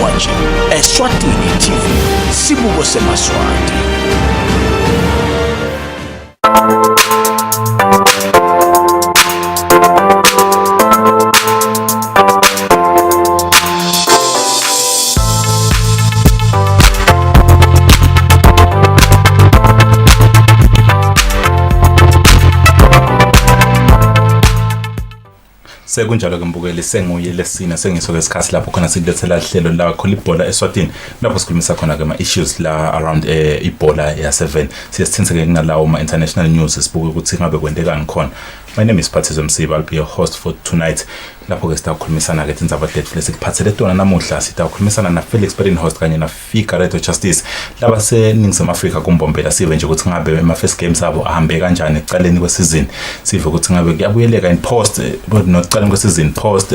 watching Eswatini TV, Sibuko Semaswati. Sekunjalo ke mbukeli senguye lesine sengiso kwesikhathi lapho khona silethela ihlelo la khona Libhola Eswatini lapho sikhulumisa khona ke ama issues la around ibhola ya7 siyasithinse ke ngalawo ama international news sibuke ukuthi ngabe kwendekani khona. My name is Pathizo Msiba. I'll be your host for tonight. Lapho ke sitakhulumisana ke tindzaba lethu lesikuphathele tona namuhla sitakhulumisana na Felix host kanye na Fika Reto Justice laba seningizimu Afrika kumbombela sive nje ukuthi ngabe ama first games abo ahambe kanjani ekuqaleni kwesizini sive ukuthi ngabe kuyabuyeleka in post nokuqaleni kwesizini post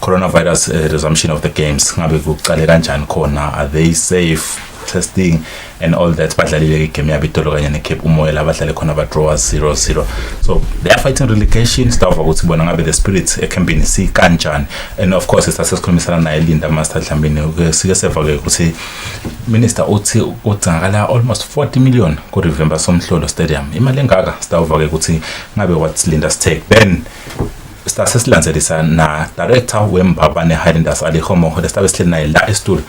coronavirus resumption of the games ngabe kuqale kanjani khona, are they safe, testing and all that. Badlalile igame yabo itolo kanye neCape Umoya labadlale khona ba draw 0-0, so they are fighting relegation. Stava ukuthi bona ngabe the spirit ecampini si kanjani, and of course sasikhulumisana naye Linda Master Dlambini sike seva ke ukuthi minister uthi udzangala almost 40 million ku Rivemba Somhlolo Stadium. Imali engaka stava ke ukuthi ngabe what's Linda's take. Then sasilanzelisa na director weMbabane Highlanders Alihomo lestabe sihleli naye la estudio.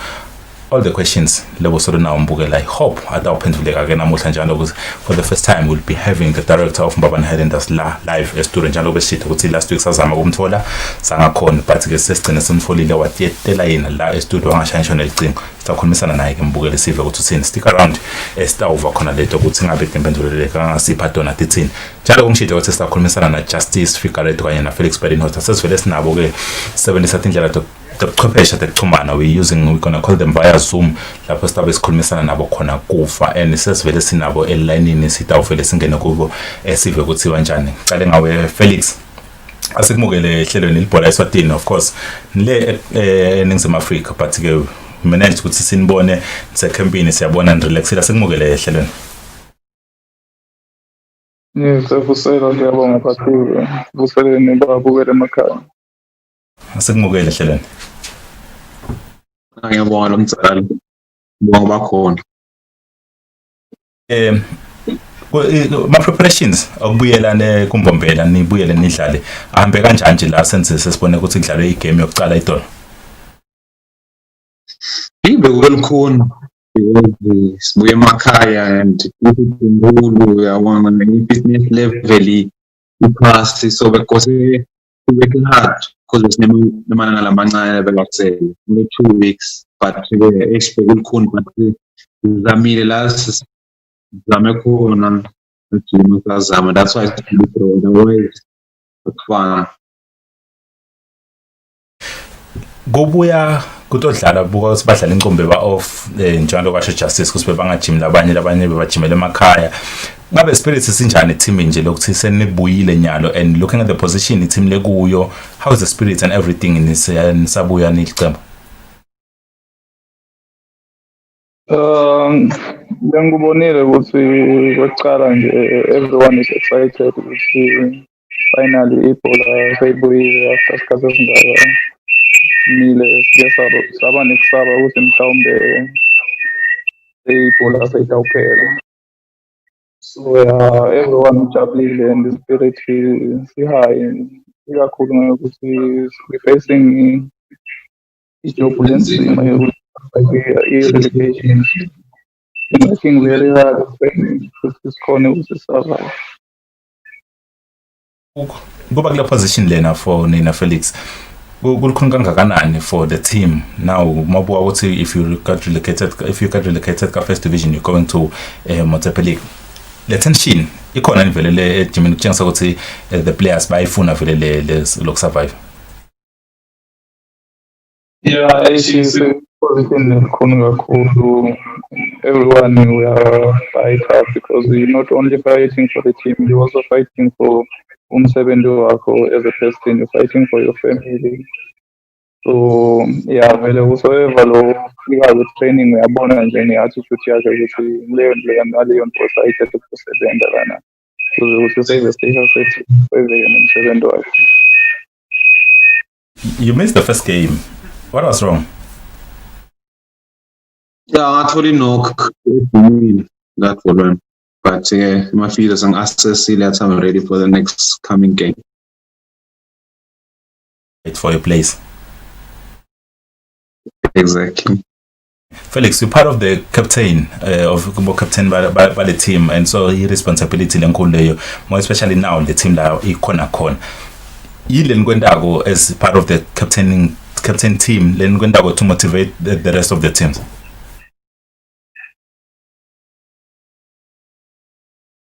All the questions level sort of now mbukela. I hope atawuphenduleka ke namuhla njalo ukuthi for the first time we'll be having the director of Mbabane Highlanders la live estudio njalo beshithi ukuthi last week sazama ukumthola sangakhona, but ke sesigcine simfolile watiyetela yena la estudio angashayisho nelicingo. Sitakhulumisana naye ke mbukele sive ukuthi uthini. Stick around sitawuva khona leto ukuthi ngabe imphenduleleka ngasipha tona tithini njalo kungishito ukuthi sitakhulumisana na Justice Fika Reto kanye na Felix host. Sesivele sinabo ke sebenzisa indlela the tekchumana we're gonna call them via Zoom lapho sizabe sikhulumisana nabo khona kufa, and sesivele sinabo elineni sitawuvele singene kubo sive ukuthi kanjani. Cale ngawe Felix, asikumukele ehlelweni Libhola Eswatini. Of course le eningizimu Afrika, but ke manage ukuthi sinibone secampaign siyabona and relax asikumukele ehlelweni. Sefusela ngiyabonga Pathizo, vuseleni babukele emakhaya. Asikumukele ehlelweni. Ngiyabonga lo mtsala, ngibonga bakhona. Ma preparations okubuyelana kumbombela nibuyele nidlale ahambe kanjani nje la senze sesibone ukuthi kudlalwe igame yokuqala idolo? Ibe welcome because sibuye emakhaya and inkulu yabona nge-business level iphasi, so because working hard because sinemana lamancane belakusele 2 weeks, but expect welcome but zamile last zame khona ejima sazama, that's why I the way fun Gobuya kutodlala buka sibadlala incombe ba off njalo kwasho Justice kusibe bangajimela abanye bebajimela emakhaya. Ngabe spirit sinjani team nje lokuthi senibuyile nyalo, and looking at the position team lekuyo, how is the spirit and everything nisabuya nilicembu? Ngibonile ukuthi kwaqala nje everyone is excited ukuthi finally ibhola seyibuyile after isikhathi esingaka. Mile siyasaba nekusaba ukuthi mhlawumbe ibhola seyitawuphela. So everyone ujabulile and the spirit is high. Ikakhulu ngokuthi we facing ijob lensima yokuthi i-relegation. We're working very hard to sikhone ukuthi survive. Kuba kule position lena for Nina Felix. Kulukhulu kangakanani for the team now mabuka ukuthi if you got relegated ka first division you're going to Motepe League. Le tension ikhona nivele le ejimini kutshengisa ukuthi the players bayifuna vele le lokusurvive. Yeah, she's position kakhulu. Everyone we are fighting hard because we're not only fighting for the team, you're also fighting for umsebenzi wakho as a person, you're fighting for your family. So yeah, vele whosoever lo fika with training uyabona nje ne-attitude yakhe ukuthi leyo naleyo nto sayithethe ukusebenza lana ukuthi save station sethu save nomsebenzi wakhe. You missed the first game. What was wrong? Yeah, actually no that one. But my feelings and access that I'm ready for the next coming game. Wait for your place. Exactly. Felix, you're part of the captain captain by the team, and so your responsibility more especially now the team that ikona as part of the captain team to motivate the rest of the teams.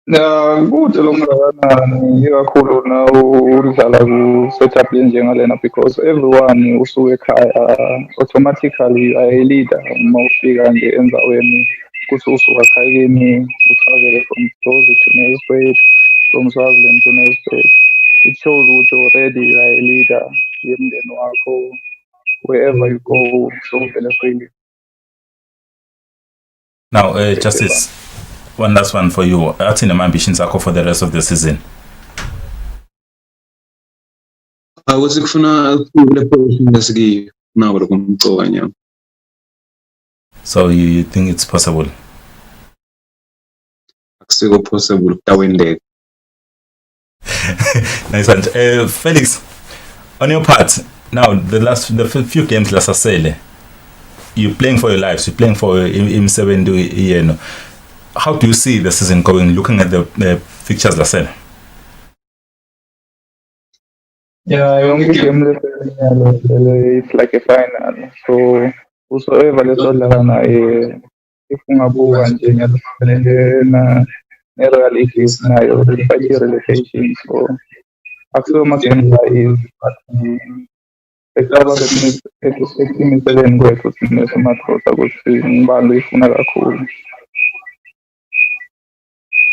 Good lokungakanani ikakhulu na udlala ku-setup enjengalena because everyone usuke ekhaya automatically ayilida uma ufika nje enzaweni kuthi usuka ekhayeni utravele from Jozi to Nelspruit, from Swaziland to Nelspruit. It shows ukuthi already ayilida yemndeni wakho wherever you go, so vele freely. Now, Justice, one last one for you. What's in the ambitions for the rest of the season? I was So you think it's possible? Possible that win there. Nice one. Felix, on your part, now the few games last Asele, you're playing for your lives, you're playing for M7. How do you see the season going, looking at the fixtures last Asele? Yeah, it's like a final. So whosoever lesodlala if ungabuka nje ngiyadlala ne-Royal Eagles nayo fight relegation. So akusiwo ama-games easy, but ecaba ekumisebeni kwethu thina simaXhosa ukuthi ngibani uyifuna kakhulu.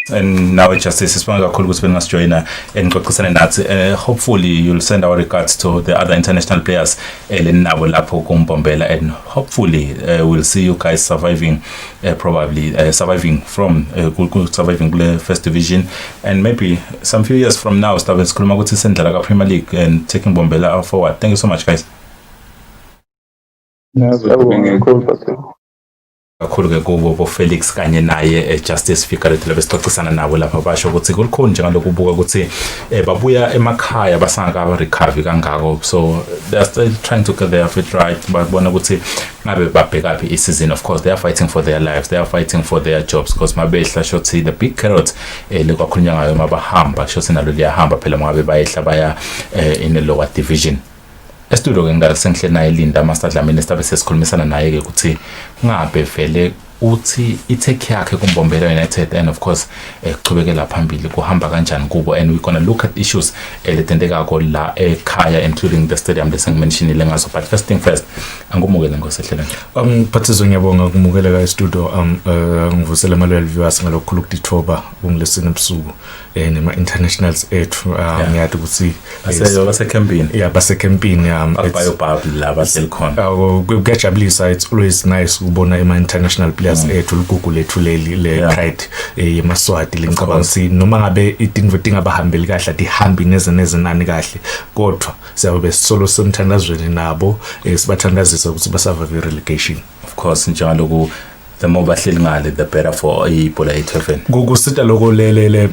And now Justice isibonga kakhulu ukuthi beningasijoyina enixoxisane nathi. Hopefully you'll send our regards to the other international players lenabo lapho kumbombela, and hopefully we'll see you guys surviving, probably surviving from surviving the first division, and maybe some few years from now sizabe sikhuluma ukuthi sendlala ka Premier League and taking bombela forward. Thank you so much, guys. Kakhulu ke kubo Felix kanye naye Justice Figure lebe sixoxisana nabo lapha basho ukuthi kulikhona njengaloku ubuka ukuthi babuya emakhaya basangaka recovery kangako, so they're still trying to get their feet right, babona ukuthi ngabe babheka phi season. Of course they are fighting for their lives, they are fighting for their jobs, because mabehla shothi the big carrot lekwakhulunywa ngayo mabahamba shothi nalo liyahamba phela ngabe bayehla baya in the lower division. Estudio ke ngalisenhle naye Linda Master Dlamini sibe sesikhulumisana naye ke ukuthi ngabe vele uthi itake yakhe kuMbombela United, and of course kuchubekela phambili kuhamba kanjani kubo, and we're going to look at issues letendeka ko la ekhaya, including the stadium lesengimentionile ngazo. But first thing first, angumukele ngosehlela Phathizo ngiyabonga kumukela ka studio ngivusela amalwelo viewers ngalokhulu ukutithoba kungilesine ebusuku nema internationals ethu ngiyathi ukuthi basecampini basecampini abayobhabli laba selikhona kuyajabulisa. It's always nice ukubona ema international players ethu ligugu lethu le pride yemaswati lengicabanga ukuthi noma ngabe idinga abahambeli kahle atihambi nezenani kahle, kodwa siyabe solo semthandazweni nabo sibathandazisa ukuthi basurvive relegation. Of course njalo the more bahleli ngale the better for ibhola ethu. Kusita lokho le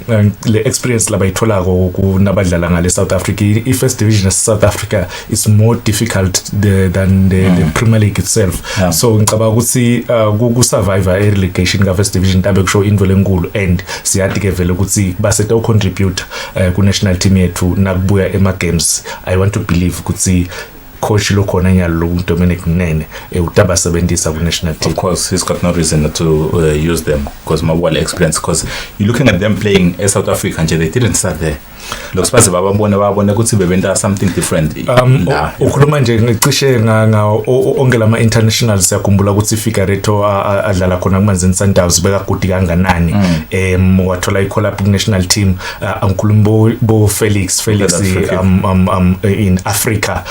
experience labayitholako kunabadlala ngale South Africa. I first division of South Africa is more difficult than the Premier League itself. So ngicabanga ukuthi ku-survive relegation ka first division tabe kusho into lenkulu, and siyathi ke vele ukuthi baseta ucontribute ku national team yethu nakubuya ema games. I want to believe ukuthi coach lokhona nyalo Dominic Nene utabasebenzisa ku national team. Of course he's got no reason not to use them, because my well experience, because you're looking at them playing in South Africa and they didn't start there. Lo space babona ukuthi bebenta something different. Ukhuluma nje ngicishe ongela ama internationals yakhumbula ukuthi Figueiredo adlala khona kumanzini Sundowns beka gudi kanganani wathola i-collab national team. Angikhuluma bo Felix in Africa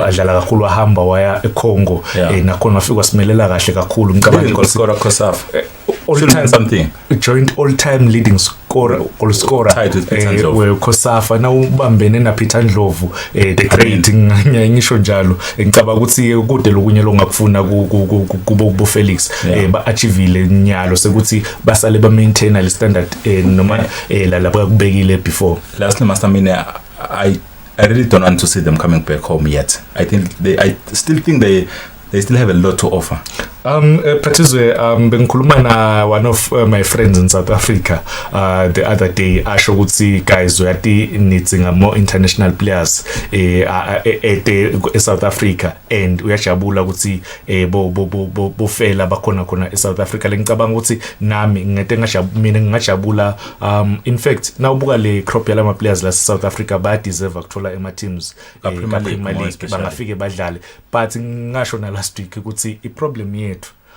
adlala kakhulu wahamba waya eCongo nakhona wafika simelela kahle kakhulu ngicabanga ukuthi all-time something. Joint all-time leading goal scorer Tied with Peter Ndlovu. weKhosafa na ubambene na Peter Ndlovu the great ngisho njalo ngicabanga ukuthi kude lokunye longakufuna kubo Felix ba achievile nyalo sekuthi basale ba maintain le standard noma lapha kubekile before. Lastly, Master Mine, I really don't want to see them coming back home yet. I still think they still have a lot to offer. Phathizwe bengikhuluma na one of my friends in South Africa the other day asho ukuthi guys uyati needs more international players South Africa and uyajabula ukuthi bo fela bakhona eSouth Africa lengicabanga ukuthi nami mina ngingajabula in fact na ubuka le crop yalama players la South Africa ba deserve ukuthola ema teams Premier League bangafike badlale but ngisho na last week ukuthi I problem yethu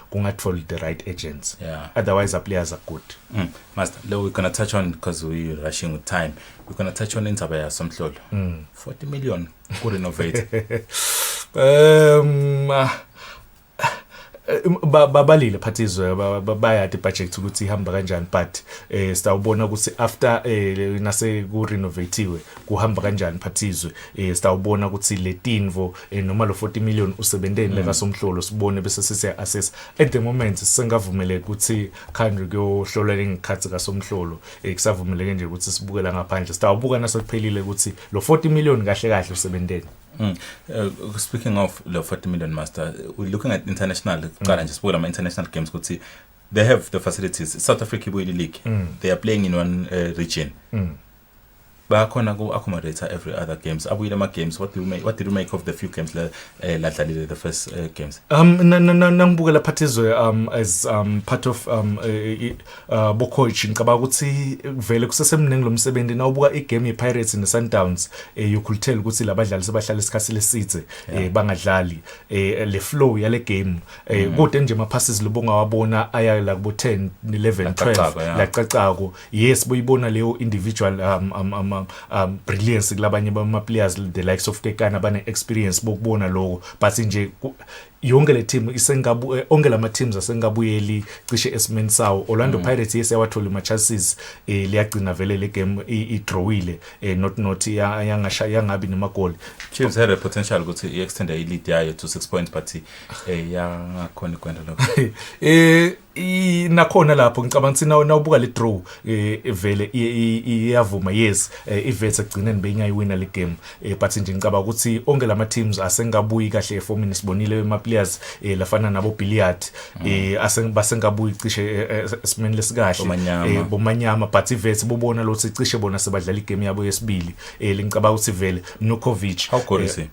kungathola the right agents. Otherwise the players are good. Master, we're gonna touch on because we're rushing with time. We're gonna touch on Indaba yaSomhlolo. 40 million to renovate. Babalile Phathizwe bayade budget ukuthi ihamba kanjani but sitawubona ukuthi after nase ku renovatiwe kuhamba kanjani Phathizwe sitawubona ukuthi le tinvo noma lo 40 million usebenteni leka somhlolo sibone bese sise assess at the moment sengavumeleke ukuthi country kuyohlola ngikhathi ka somhlolo kusavumeleke nje ukuthi sibukela ngaphandle sitawubuka nasephelile ukuthi lo 40 million kahle kahle usebenteni. Speaking of the 40 million, Master, we're looking at international just international games. They have the facilities. South Africa League. They are playing in one region. Bakhona go accommodate every other games. Abuyilema games. What did you make of the few games the first games? Nangibukela Phathizwe as part of bocoach ngicabanga ukuthi vele kusesemningi lo msebenzi na ubuka igame yePirates neSundowns you could tell ukuthi labadlali sebahlala isikhathi lesithe bangadlali le flow yale game kude nje ama passes lobonga wabona aya la kubo 10 11 12 lacacako yes boyibona leyo individual brilliance kulabanye bama players the likes of Kekana bane experience bokubona lokho but nje yonke le team onke lama teams asengabuyeli cishe esimeni sawo. Orlando Pirates yes yawathola ama chances liyagcina vele le game idrawile not yangabi nema goal. Chiefs had a potential ukuthi extend a lead yayo to 6 points but yangakhona kwenda lokho. Nakhona lapho ngicabanga ukuthi na ubuka le draw vele iyavuma yes ivethe egcineni bengayiwina le game but nje ngicabanga ukuthi onke lama teams asengabuyi kahle eformini sibonile ema players lafana nabo Billiard basengabuyi cishe esimeni lesikahle bomanyama but ivethe bobona lo ukuthi cishe bona sebadlala igame yabo yesibili ngicabanga ukuthi vele Nukovic how good is he?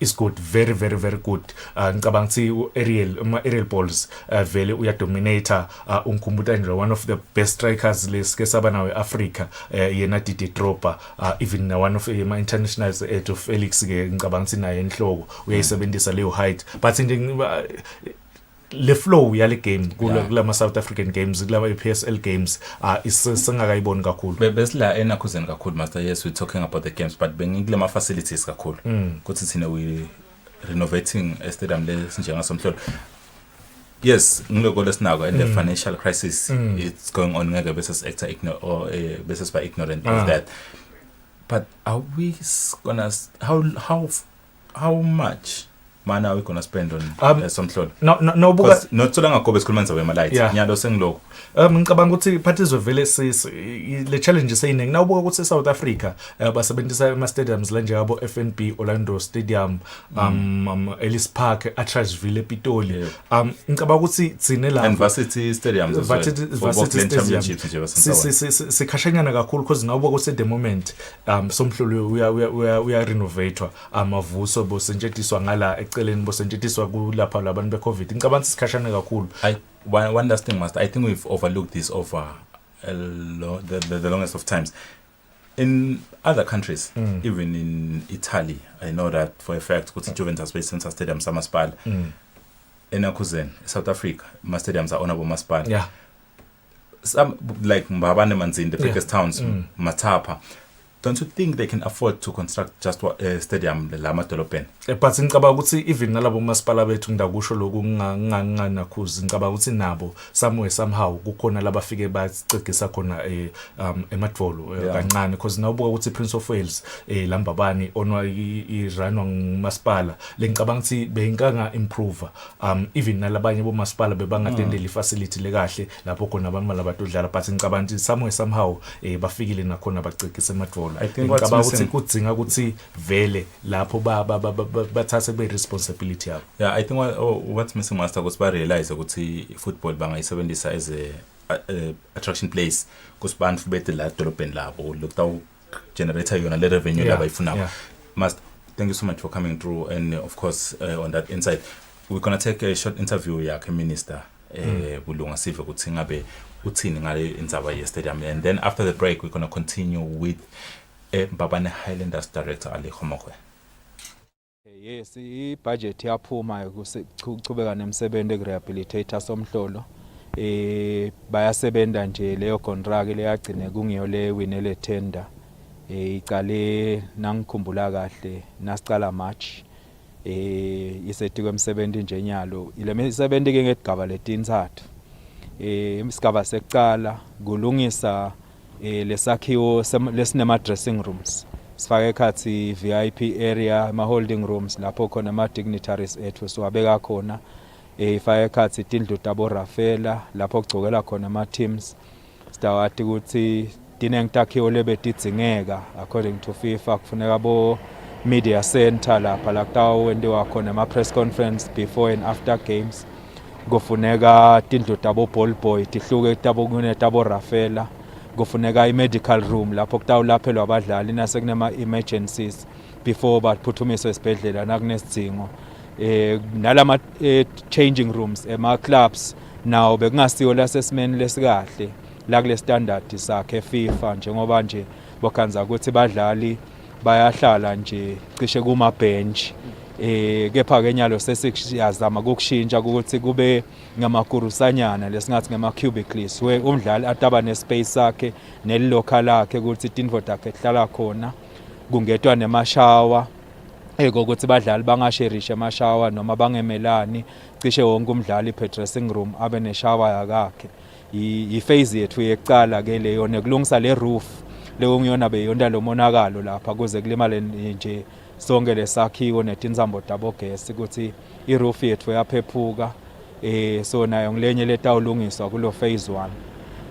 Is good, very good. Ngicabanga ukuthi aerial balls vele uyadominator unkumbuta nje one of the best strikers lesike saba nawe Africa yena Didi Dropper even one of my internationals to Felix ke ngicabanga ukuthi naye enhloko uyayisebenzisa leyo height but nje le flow yale game kulama South African games kulama PSL games isengakayiboni kakhulu besila enakhuzeni kakhulu Master. Yes, we're talking about the games but bengikulama facilities kakhulu kuthi thina we renovating a stadium lesinjenga somhlolo. Yes, ngiloko lesinako and the financial crisis it's going on ngeke bese actor ignore or bese by ignorant of that, but are we gonna how much money are we gonna spend on somhlolo? No buka not so long ago besikhuluma nzabe malight nyalo sengiloko ngicabanga ukuthi Phathizwe vele le challenge seyiningi na ubuka ukuthi South Africa basebenzisa ama stadiums la njengabo FNB Orlando Stadium Ellis Park Atteridgeville Pitoli ngicabanga ukuthi tsine la University Stadiums Varsity Championships nje sikhashanyana kakhulu because na ubuka ukuthi the moment somhlolo uya renovatewa amavuso bosentshetiswa ngala eceleni bosentshetiswa kulapha labantu beCovid ngicabanga sikhashana kakhulu. One last thing, Master. I think we've overlooked this over the longest of times. In other countries, even in Italy, I know that for a fact, because Juventus based in stadium Samaspal. In Akuzen, South Africa, my stadiums are honorable Maspal. Yeah. Some like Mbabane Manzi in the biggest towns, Matapa. don't you think they can afford to construct just a stadium la madolobheni? But ngicabanga ukuthi even nalabo masipala bethu ngidakusho lokhu nganakhuzi ngicabanga ukuthi nabo somewhere somehow kukhona labafike bacegisa khona emadvolo kancane because nawubuka ukuthi Prince of Wales lambabani onwa iranwa ngumasipala lengicabanga ukuthi beyinkanga improve even nalabanye bomasipala bebangatendeli facility lekahle lapho khona abantu labatodlala but ngicabanga ukuthi somewhere somehow bafikile nakhona bacegisa emadvolo ngicabanga ukuthi kudzinga ukuthi vele lapho bathathe be responsibility yabo. Yeah, I think what's missing master ukuthi ba realize ukuthi football bangayisebenzisa as a attraction place because bantu bethe la dolobheni labo lokutaw generator yona le revenue laba ifuna. Master, thank you so much for coming through and of course on that insight we're going to take a short interview yakhe minister Bulunga sive ukuthi ngabe uthini ngale indzaba ye stadium and then after the break we're going to continue with Babane Highlanders director Ali Khomokwe. Yes, i-budget yaphuma ukuchubeka nemsebenzi kurehabilitator somhlolo. Bayasebenza nje leyo contract leyagcine kungiyo le winele tender. Iqale nangikhumbula kahle nasicala March. Isethi kwemsebenzi nje nyalo. Ile misebenzi ke ngesigaba letintathu. Isigaba sekuqala kulungisa lesakhiwo lesinema dressing rooms. Sifake khathi VIP area ama holding rooms lapho khona ama dignitaries ethu siwabeka khona ifake khathi tindlu tabo Rafela lapho kugcokela khona ama teams sitawati ukuthi dinengtakhiwo lebetidzingeka according to FIFA kufuneka bo media center lapha la kutawendiwa khona ama press conference before and after games kufuneka tindlu tabo ball boy tihluke tabo kune tabo Rafela kufuneka i-medical room lapho kutawulaphelwa abadlali nasekunema emergencies before baphuthumiswe esibhedlela nakunesidingo nalama changing rooms ema clubs nawo bekungasiyo lasesimeni lesikahle la kule standard sakhe FIFA njengoba nje bokhanza ukuthi badlali bayahlala nje cishe kuma bench kepha ke nyalo sesiyazama ukushintsha ukuthi kube ngamakurusanyana lesingathi ngama cubicles we umdlali ataba nespace sakhe nelocal lakhe ukuthi tindvo takhe hlala khona kungetwa nemashawa ukuthi badlali bangasherishe emashawa noma bangemelani cishe wonke umdlali pe dressing room abe neshawa yakhe phase yethu yecala ke leyo nekulungisa le roof leyo ngiyona beyonda lo monakalo lapha kuze kulimale nje sonke lesakhiwo netinzambo tabo gesi ukuthi iroof yethu yaphephuka so nayo ngilenye letawulungiswa kulo phase 1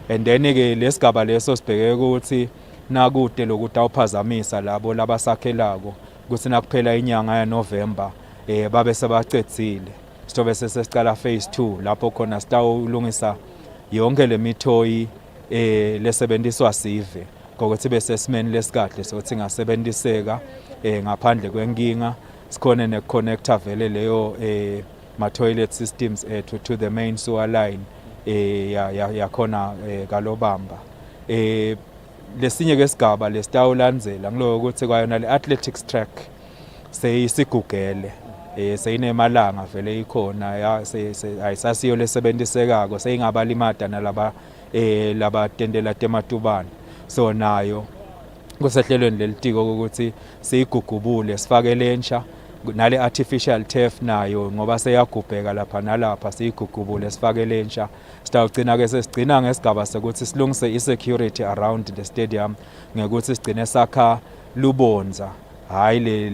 and then ke lesigaba leso sibheke ukuthi nakude lokuthi awuphazamisa labo labasakhelako ukuthi nakuphela inyanga ya November babe sebacedzile sitobe sesicala phase 2 lapho khona sitawulungisa yonke lemithoyi lesebenziswa sive ngokuthi bese simeni lesikahle sokuthi ngasebenziseka ngaphandle kwenkinga sikhona neconnector vele leyo ma toilet systems to the main sewer line yakhona kalobamba lesinye ke sigaba lesitawulandzela ngilo ukuthi kwayona le athletics track seyisigugele seyinemalanga vele ikhona ayisasiyo lesebenzisekako seyingabalimata nalaba labatendela tematubane so nayo kusehlelweni lelitiko ukuthi siyigugubule sifake lensha nale artificial turf nayo ngoba seyagubheka lapha nalapha siyigugubule sifake lensha sitawugcina ke sesigcina ngesigaba sokuthi silungise isecurity around the stadium ngekuthi sigcine sakha lubonza hayi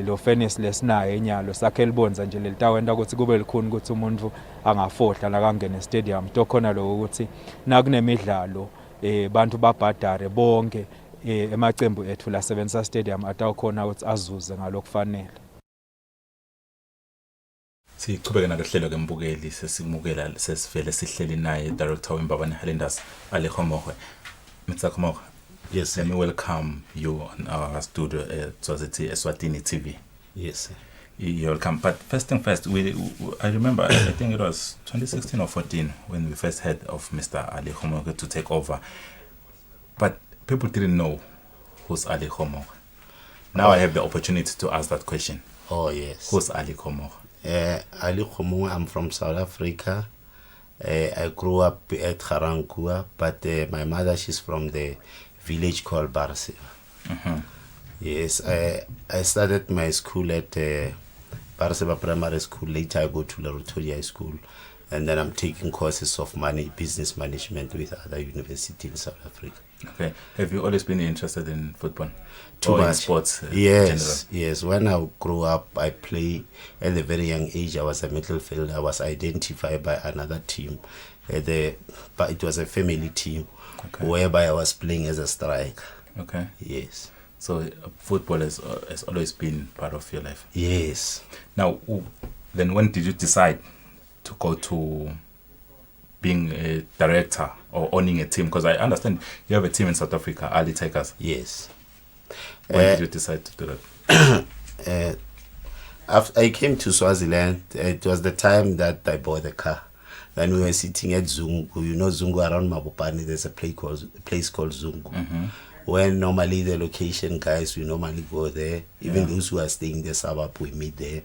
lo furnace lesinayo enyalo sakhe libonza nje lelitawenda ukuthi kube likhuni ukuthi umuntu angafohla la kangena stadium tokhona lokho ukuthi nakunemidlalo bantu babhadare bonke emacembu ethu la sebenzisa stadium atawukhona ukuthi azuze ngalokufanele. Sichubeke nalohlelo ke mbukeli sesimukela sesivele sihleli naye director weMbabane Highlanders Ali Khomokwe. Mr. Khomokwe, yes, let me welcome you on our studio at Eswatini TV. Yes, you're welcome. But first thing first, I remember I think it was 2016 or 14 when we first heard of Mr. Ali Khomokwe to take over, but people didn't know who's Ali Khomokwe. Now I have the opportunity to ask that question. Oh yes, who's Ali Khomokwe? Ali Khomokwe, I'm from South Africa. I grew up at Garangua, but my mother, she's from the village called Barsiva. Yes, I started my school at Bariseba Primary School. Later, I go to Larotoria High School, and then I'm taking courses of business management with other universities in South Africa. Okay. Have you always been interested in football? Too or much. In sports? Yes, yes. When I grew up, I played at a very young age. I was a midfielder. I was identified by another team, but it was a family team, whereby I was playing as a striker. Okay. Yes. So football has always been part of your life. Yes. Now, then when did you decide to go to being a director or owning a team? Because I understand you have a team in South Africa, Ali Tigers. Yes. When did you decide to do that? After I came to Swaziland, it was the time that I bought a car. Then we were sitting at Zungu. You know Zungu, around Mabopane, there's a place called Zungu. When normally the location guys, we normally go there. Even those who are staying in the suburb, we meet there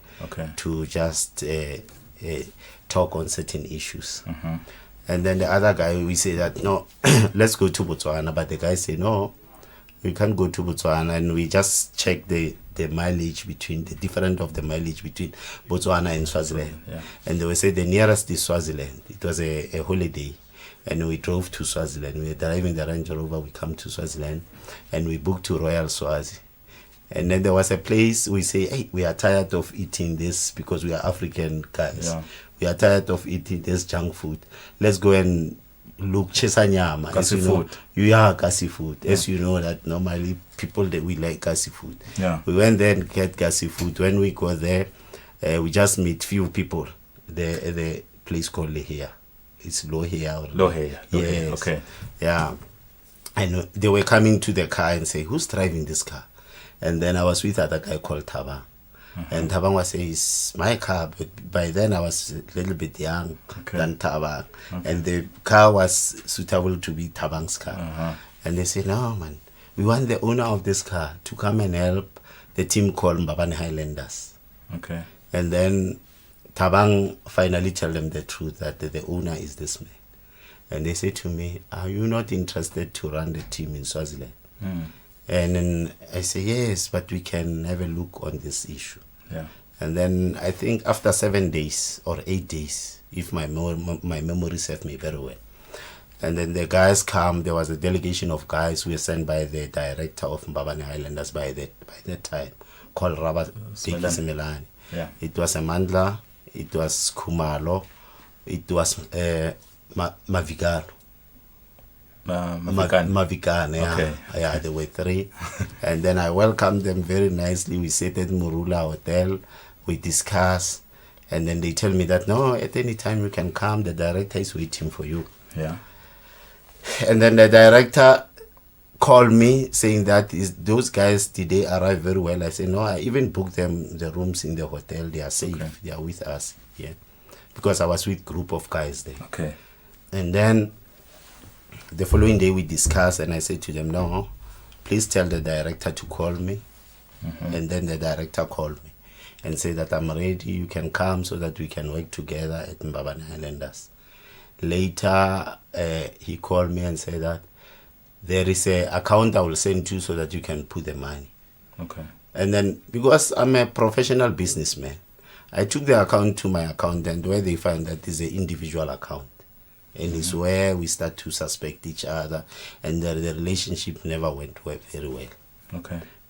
to just talk on certain issues. And then the other guy, we say that, no, let's go to Botswana. But the guy say, no, we can't go to Botswana. And we just check the mileage between, the difference of the mileage between Botswana and Swaziland. And they will say the nearest is Swaziland. It was a holiday. And we drove to Swaziland. We were driving the Range Rover. We come to Swaziland. And we booked to Royal Swazi. And then there was a place we say, hey, we are tired of eating this because we are African guys. We are tired of eating this junk food. Let's go and look Chesanyama. Kasi food. Kasi food. As you know that normally people that we like kasi food. We went there and get kasi food. When we go there, we just meet few people. The place called Lehia. It's Lohia. Lohia. Yes. Okay. Yeah. And they were coming to the car and say, who's driving this car? And then I was with other guy called Tabang. And Tabang was saying, it's my car. But by then I was a little bit young than Tabang. And the car was suitable to be Tabang's car. And they said, no, man, we want the owner of this car to come and help the team called Mbabane Highlanders. Okay. And then Tabang finally tell them the truth that the owner is this man. And they say to me, are you not interested to run the team in Swaziland? And then I say, yes, but we can have a look on this issue. And then I think after 7 days or 8 days, if my memory serves me very well. And then the guys come, there was a delegation of guys who were sent by the director of Mbabane Highlanders by that time, called Robert Simelani. It was Amandla, it was Kumalo, it was Mavigano. Mavikane. Yeah, there were 3. And then I welcomed them very nicely. We sat at Murula Hotel, we discussed, and then they tell me that, no, at any time you can come, the director is waiting for you. And then the director called me saying that those guys, did they arrive very well? I said, no, I even booked them the rooms in the hotel. They are safe. They are with us. Because I was with group of guys there. And then the following day we discussed, and I said to them, no, please tell the director to call me. And then the director called me and said that I'm ready, you can come so that we can work together at Mbabane Highlanders. Later, he called me and said that there is an account I will send you so that you can put the money. And then, because I'm a professional businessman, I took the account to my accountant, where they find that it's an individual account. And it's where we start to suspect each other, and the relationship never went very well.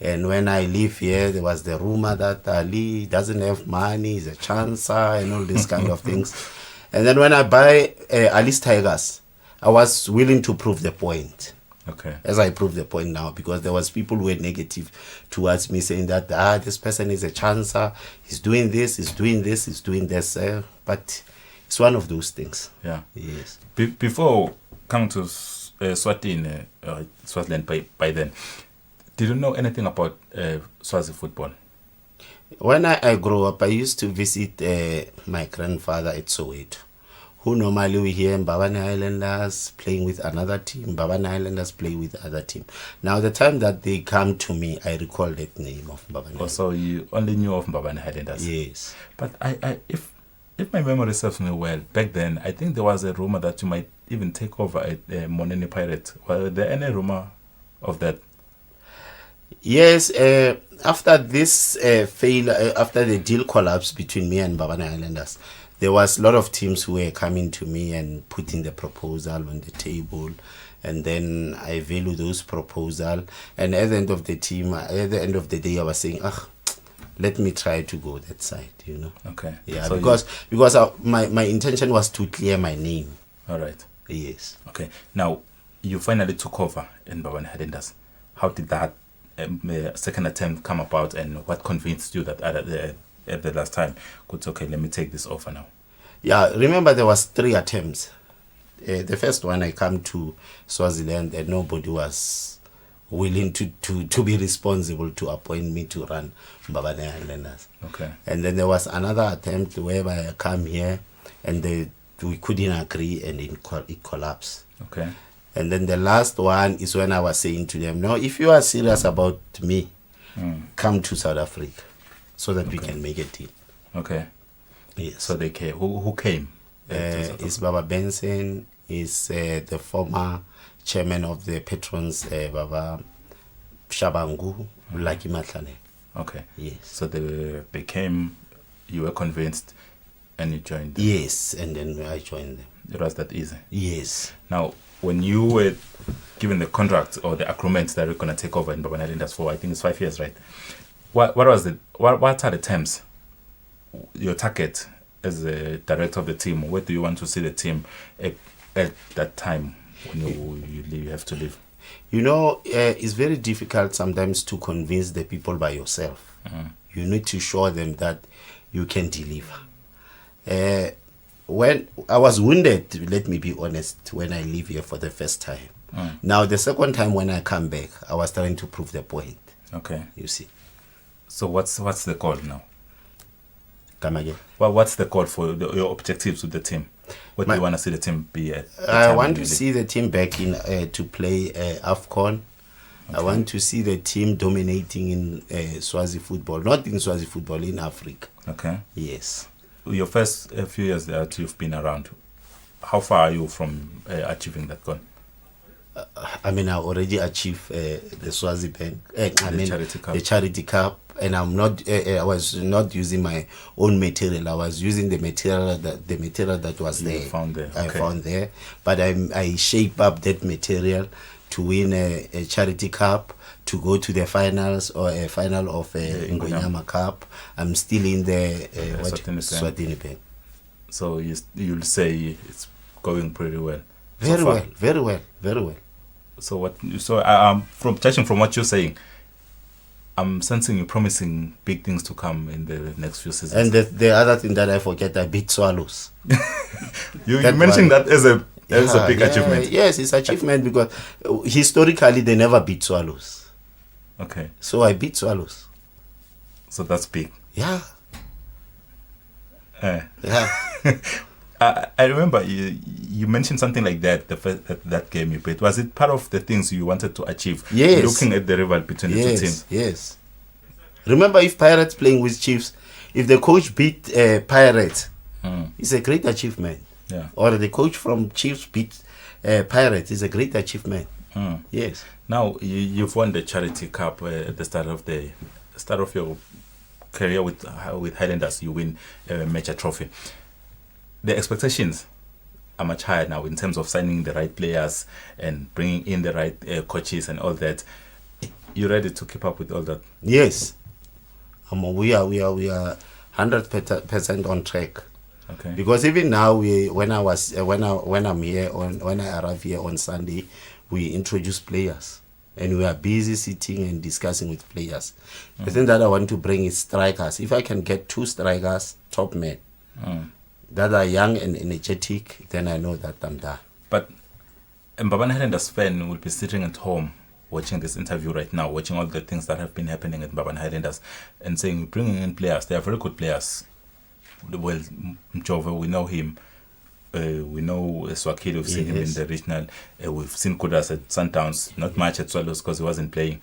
And when I live here, there was the rumor that Ali doesn't have money, he's a chancer, and all these kind of things. And then when I buy Ali's Tigers, I was willing to prove the point. As I prove the point now, because there was people who were negative towards me, saying that this person is a chancer, he's doing this, he's doing this, he's doing this. But it's one of those things. Yes. Before coming to Swaziland by then, did you know anything about Swazi football? When I grew up, I used to visit my grandfather at Soweto, who normally we hear Mbabane Highlanders playing with another team, Mbabane Highlanders play with other team. Now, the time that they come to me, I recall that name of Mbabane Highlanders. So you only knew of Mbabane Highlanders? Yes. But if my memory serves me well, back then, I think there was a rumor that you might even take over at Monene Pirates. Were there any rumor of that? Yes, after this after the deal collapsed between me and Mbabane Islanders, there was a lot of teams who were coming to me and putting the proposal on the table, and then I value those proposal. And at the end of the day, I was saying, let me try to go that side, Okay. Yeah, So because my intention was to clear my name. All right. Yes. Okay. Now, you finally took over in Mbabane Highlanders. How did that second attempt come about, and what convinced you that at the last time, okay, let me take this offer now? Yeah, remember there was 3 attempts. The first one, I come to Swaziland and nobody was willing to be responsible to appoint me to run Mbabane Islanders. Okay. And then there was another attempt whereby I come here and we couldn't agree and it collapsed. Okay. And then the last one is when I was saying to them, no, if you are serious about me, come to South Africa so that we can make a deal. Okay. Yes. So they came. Who came? Is Baba Benson, is the former chairman of the patrons, Baba Shabangu, Lucky Matlane. Okay. Yes. So they came, you were convinced, and you joined them. Yes, and then I joined them. It was that easy. Yes. Now, when you were given the contract or the agreement that you're going to take over in Mbabane Islanders for, I think it's 5 years, right? What are the terms? Your target as the director of the team, where do you want to see the team at that time when you have to leave? It's very difficult sometimes to convince the people by yourself. You need to show them that you can deliver. When I was wounded, let me be honest, when I leave here for the first time. Now, the second time when I come back, I was trying to prove the point. Okay. You see. So what's the call now? Come again. Well, what's the call for your objectives with the team? What do you want to see the team be at? I want to see the team back in to play AFCON. Okay. I want to see the team dominating in Swazi football, not in Swazi football, in Africa. Okay. Yes. Your first few years that you've been around, how far are you from achieving that goal? I already achieved the Swazi Bank. The Charity Cup, and I'm not. I was not using my own material. I was using the material that was there. Found there. I found there, but I shape up that material to win a Charity Cup, to go to the finals or a final of a Ngonyama Cup. I'm still in the Eswatini Bank. So you'll say it's going pretty well. Very well. So from judging from what you're saying, I'm sensing you're promising big things to come in the next few seasons. And the other thing that I forget, I beat Swallows. you mentioned that as a big achievement. Yes, it's achievement because historically they never beat Swallows. Okay. So I beat Swallows. So that's big. Yeah. Yeah. I remember you mentioned something like that that game you played. Was it part of the things you wanted to achieve? Yes. Looking at the rival between the two teams. Yes. Remember, if Pirates playing with Chiefs, if the coach beat Pirates, it's a great achievement. Yeah. Or the coach from Chiefs beat Pirates, it's a great achievement. Yes. Now you've won the Charity Cup at the start of your career with Highlanders. You win a major trophy. The expectations are much higher now in terms of signing the right players and bringing in the right coaches and all that. You ready to keep up with all that? Yes, we are 100% on track. Okay. Because even now, when I arrive here on Sunday, we introduce players, and we are busy sitting and discussing with players. The thing that I want to bring is strikers. If I can get 2 strikers, top men. That are young and energetic, then I know that I'm done. But Mbabane Highlanders fan will be sitting at home watching this interview right now, watching all the things that have been happening at Mbabane Highlanders and saying, bringing in players. They are very good players. Well, Mjova, we know him. We know Swakili, we've seen him in the regional. We've seen Kudas at Sundowns, not much at Swallows because he wasn't playing.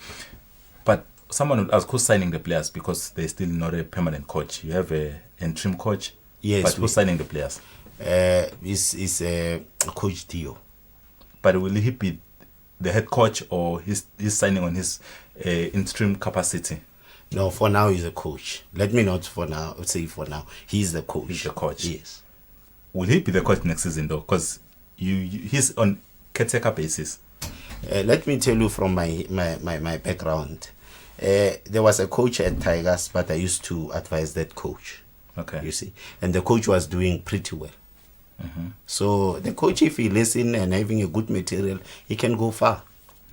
But someone would ask, who's signing the players? Because they're still not a permanent coach. You have an interim coach. Yes, but who's signing the players? Is Coach Dio. But will he be the head coach, or he's signing on his interim capacity? No, for now he's a coach. Let me not for now say for now. He's the coach. He's the coach. Yes. Will he be the coach next season though? Because he's on caretaker basis. Let me tell you from my background. There was a coach at Tigers, but I used to advise that coach. Okay. You see, and the coach was doing pretty well. So the coach, if he listen and having a good material, he can go far.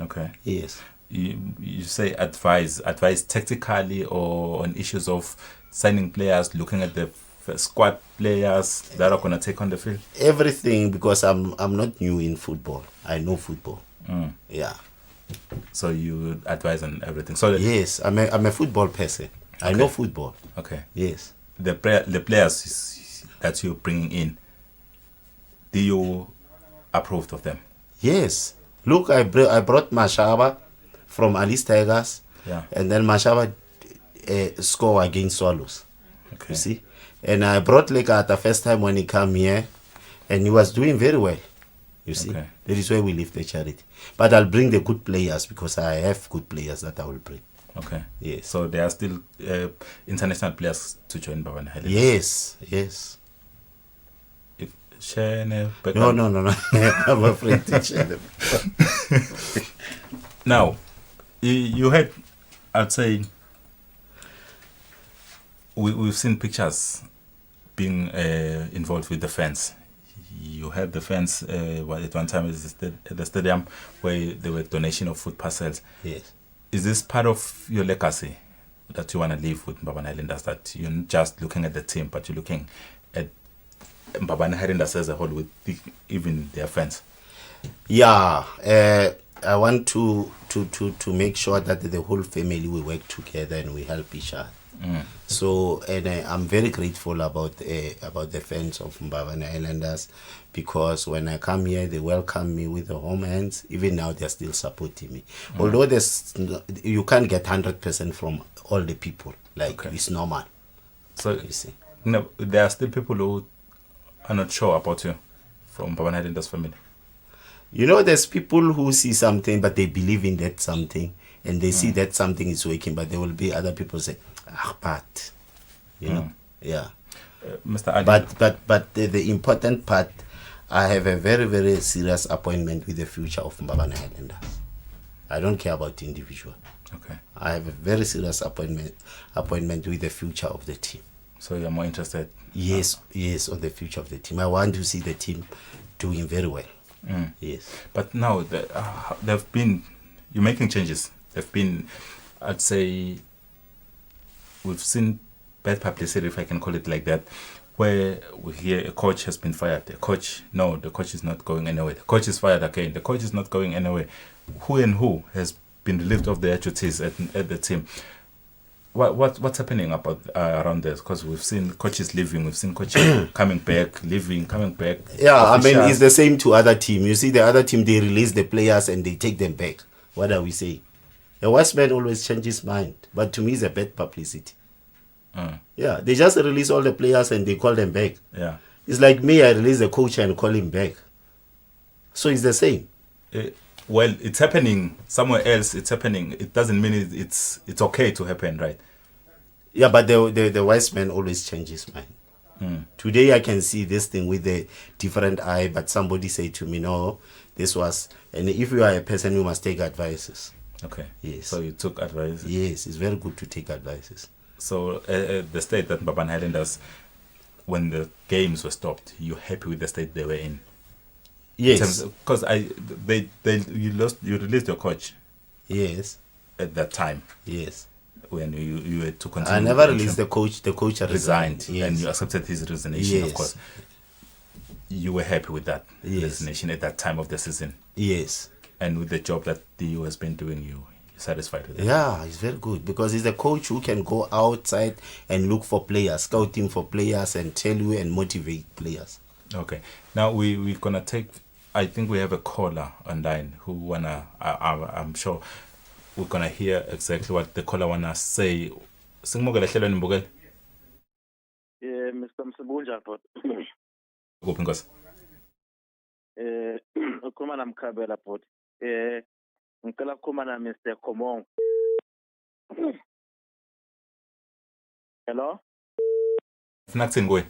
Okay. Yes. You say advise tactically or on issues of signing players, looking at the squad players that are going to take on the field? Everything, because I'm not new in football. I know football. Yeah. So you advise on everything. So yes, I'm a football person. Okay. I know football. Okay. Yes. The players that you're bringing in, do you approve of them? Yes. Look, I brought Mashaba from Alice Tigers. Yeah. And then Mashaba score against Swallows. Okay. You see? And I brought Leka the first time when he came here, and he was doing very well. You see? Okay. That is why we leave the charity. But I'll bring the good players, because I have good players that I will bring. Okay. Yes. So there are still international players to join Bafana Highlanders? Yes. Yes. No. I'm afraid to share them. Now, you had, I'd say, we've seen pictures being involved with the fans. You had the fans at one time at the stadium where there were donation of food parcels. Yes. Is this part of your legacy that you want to leave with Bafana Highlanders, that you're not just looking at the team, but you're looking at Bafana Highlanders as a whole with even their fans? Yeah. I want to make sure that the whole family we work together and we help each other. So, and I'm very grateful about the fans of Bafana Islanders, because when I come here, they welcome me with the home hands. Even now, they're still supporting me. Although you can't get 100% from all the people. Like, it's normal. So, you see, there are still people who are not sure about you from Bafana Islanders family. You know, there's people who see something, but they believe in that something, and they see that something is working, but there will be other people say, but, you know, yeah. Mr. Adi. But the important part, I have a very, very serious appointment with the future of Bafana Highlanders. I don't care about the individual. Okay. I have a very serious appointment with the future of the team. So you're more interested? Yes, on the future of the team. I want to see the team doing very well. Yes. But now, you're making changes. There've been, I'd say, we've seen bad publicity, if I can call it like that, where we hear a coach has been fired. The coach is not going anywhere. The coach is fired again. The coach is not going anywhere. Who has been relieved of their duties at the team? What's happening about around this? Because we've seen coaches leaving, we've seen coaches coming back, leaving, coming back. Yeah, officials. I mean, it's the same to other team. You see, the other team, they release the players and they take them back. What are we saying? The West man always changes his mind, but to me, it's a bad publicity. Yeah, they just release all the players and they call them back. Yeah, it's like me, I release the coach and call him back. So it's the same. Well, it's happening somewhere else. It's happening. It doesn't mean it's okay to happen, right? Yeah, but the wise man always changes mind. Today I can see this thing with a different eye, but somebody say to me, no, this was. And if you are a person, you must take advices. Okay. Yes. So you took advice. Yes, it's very good to take advices. So the state that Bafana Highlanders, when the games were stopped, you're happy with the state they were in? Yes. Because you released your coach. Yes. At that time. Yes. When you had to continue. I never released the coach. The coach resigned. Yes. And you accepted his resignation, yes. Of course. You were happy with that resignation at that time of the season. Yes. And with the job that DU has been doing, you're satisfied with it? Yeah, it's very good, because he's a coach who can go outside and look for players, scouting for players, and tell you and motivate players. Okay. Now we're gonna take. I think we have a caller online who I'm sure we're gonna hear exactly what the caller wanna say. Singmogela hlelweni mbukela. Mr. Msibunja but. Kuphi Nkosi? Ukhuluma namkhabela but. ngicela ukukhuluma na Mr. Komong. Hello? Funa kuthini kuwe?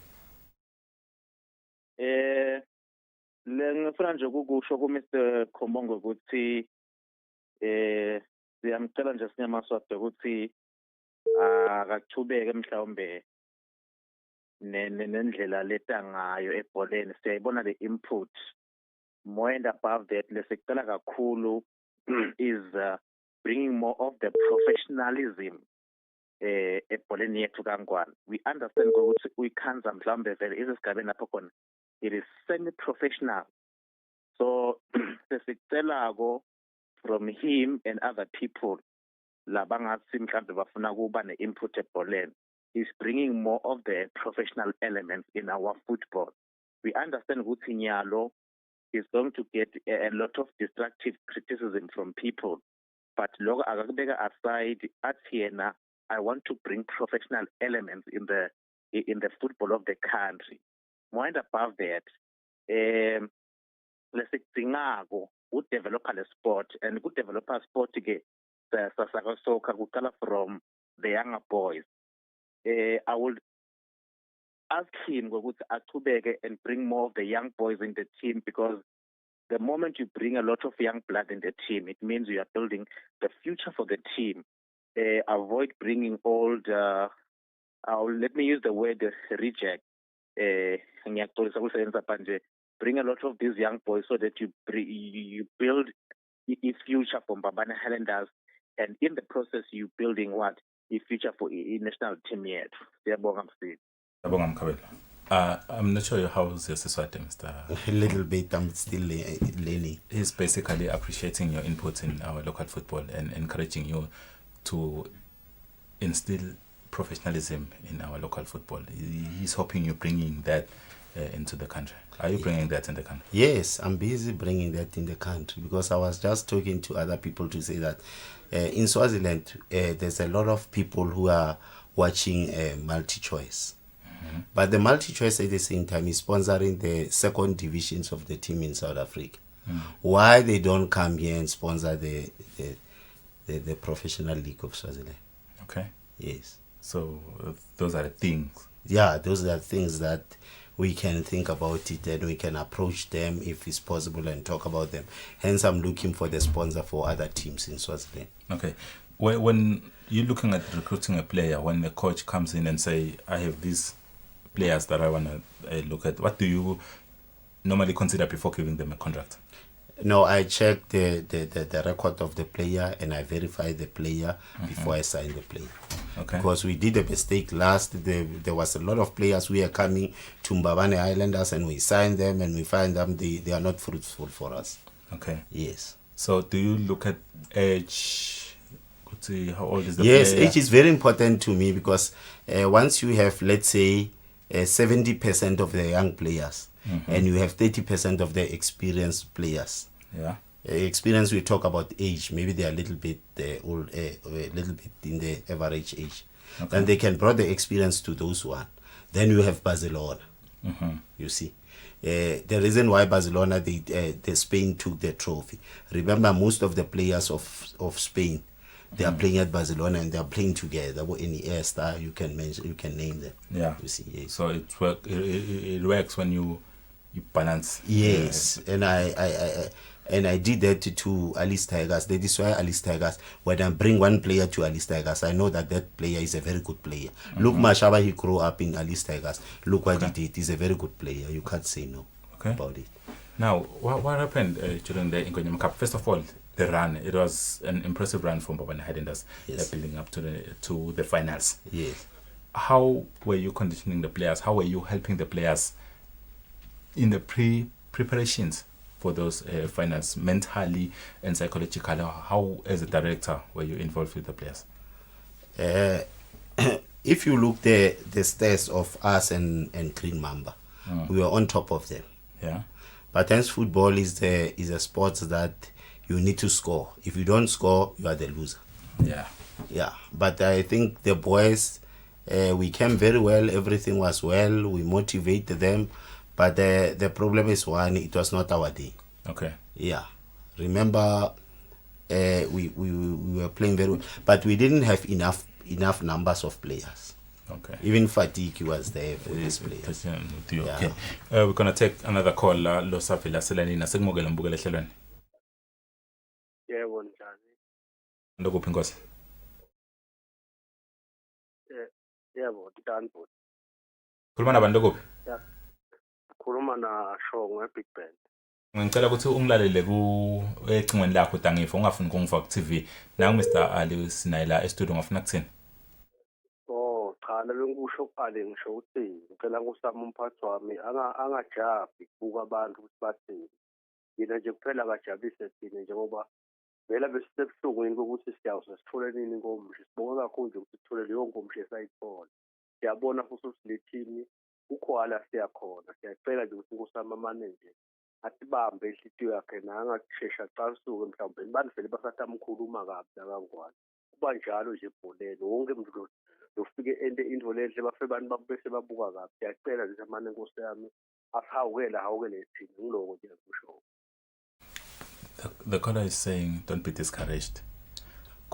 Le ngifuna nje ukusho ku Mr. Komong ukuthi siyamcela nje sinyamaswade ukuthi akathubeke mhlawumbe nendlela leta ngayo ebholeni. Siyayibona le input more and above that lesicela kakhulu is bringing more of the professionalism ebholeni yethu kaNgwane. We understand ukuthi uyikhanza mhlawumbe vele isigabeni lapho khona it is semi-professional. So sesicelako from him and other people labangathi mhlawumbe bafuna kuba ne-input ebholeni is bringing more of the professional elements in our football. We understand ukuthi Nyalo is going to get a lot of destructive criticism from people, but logo akakubeka aside athi yena I want to bring professional elements in the football of the country. More and above that, lesidingako udevelopa le sport and kudevelopa sport ke soccer kuqala from the younger boys. I would ask him ukuthi aqhubeke and bring more of the young boys in the team, because the moment you bring a lot of young blood in the team, it means you are building the future for the team. Avoid bringing old, let me use the word reject. Bring a lot of these young boys so that you build a future for Mbabane Highlanders, and in the process you building what? A future for a national team yet. I'm not sure how is your Siswati, Mr. A little bit, I'm still learning. He's basically appreciating your input in our local football and encouraging you to instill professionalism in our local football. He's hoping you're bringing that into the country. Are you bringing that in the country? Yes, I'm busy bringing that in the country, because I was just talking to other people to say that in Swaziland, there's a lot of people who are watching multi-choice. But the multi-choice at the same time is sponsoring the second divisions of the team in South Africa. Why they don't come here and sponsor the professional league of Swaziland? Okay. Yes. So those are the things. Yeah, those are things that we can think about it and we can approach them if it's possible and talk about them. Hence, I'm looking for the sponsor for other teams in Swaziland. Okay. When you're looking at recruiting a player, when the coach comes in and say, I have these players that I want to look at, what do you normally consider before giving them a contract? No, I check the record of the player and I verify the player before I sign the player. Okay. Because we did a mistake there was a lot of players who are coming to Mbabane Islanders and we signed them and we find them they are not fruitful for us. Okay. Yes. So do you look at age? Let's see, how old is the yes, player? Age is very important to me, because once you have, let's say, 70% of the young players and you have 30% of the experienced players. Yeah. Experience, we talk about age, maybe they are a little bit old, a little bit in the average age. Okay. Then they can bring the experience to those one. Then you have Barcelona. You see, the reason why Barcelona, the Spain took the trophy. Remember, most of the players of Spain, they are playing at Barcelona and they are playing together. Any air star you can mention, you can name them. Yeah. You see. Yes. So it works when you balance. Yes, and I did that to Alice Tigers. That is why Alice Tigers, when I bring one player to Alice Tigers, I know that player is a very good player. Look, Mashaba, he grew up in Alice Tigers. Look what he did. He's a very good player. You can't say no about it. Now, what happened during the Ingonyam Cup? First of all, the run. It was an impressive run from Mbabane Highlanders, building up to the finals. Yes. How were you conditioning the players? How were you helping the players in the preparations for those finals, mentally and psychologically? How, as a director, were you involved with the players? If you look the stats of us and Green Mamba, we were on top of them. Yeah. But hence football is a sport that you need to score. If you don't score, you are the loser. Yeah. Yeah. But I think the boys, we came very well. Everything was well. We motivated them. But the problem is, one, it was not our day. Okay. Yeah. Remember, we were playing very well, but we didn't have enough numbers of players. Okay. Even fatigue was there for these players. Yeah. Okay. We're gonna take another call. Lo Safila Selanina sekumukela mbukele ehlelweni. Yebo njani? Ndokuphi Nkosi? Yebo Danford. Khuluma nabantu ndokuphi? Khuluma na Shongwe Big Band. Ngicela ukuthi ungilalele ku ecingweni lakho Dangifa ungafuni ukungifaka ku TV. Nangu Mr. Ali Sinayila e-studio ngafuna kuthini? Cha lebengisho kuqale ngisho ukuthi ngicela kusama umphathi wami angajabi kubuka abantu ukuthi bathini. Yena nje kuphela akajabulise thina njengoba vela besisebuhlungwini ukuthi siyawuze sithole nini ngomshi. Sibonga kakhulu nje ukuthi sithole leyo ngomshi esayithola. Siyabona futhi ukuthi le team ukhwala siyakhona. Siyacela nje ukuthi kusama manager asibambe inhliziyo yakhe nangashesha casuke mhlawumbe banifele basatamkhuluma kabi nakangwane. Kuba njalo nje ebholeni wonke umuntu lofike ende into lenhle bafe abantu babese babuka kabi. Siyacela nje manje Nkosi yami asihawukele thina ngiloko nje ngisho. The caller is saying don't be discouraged.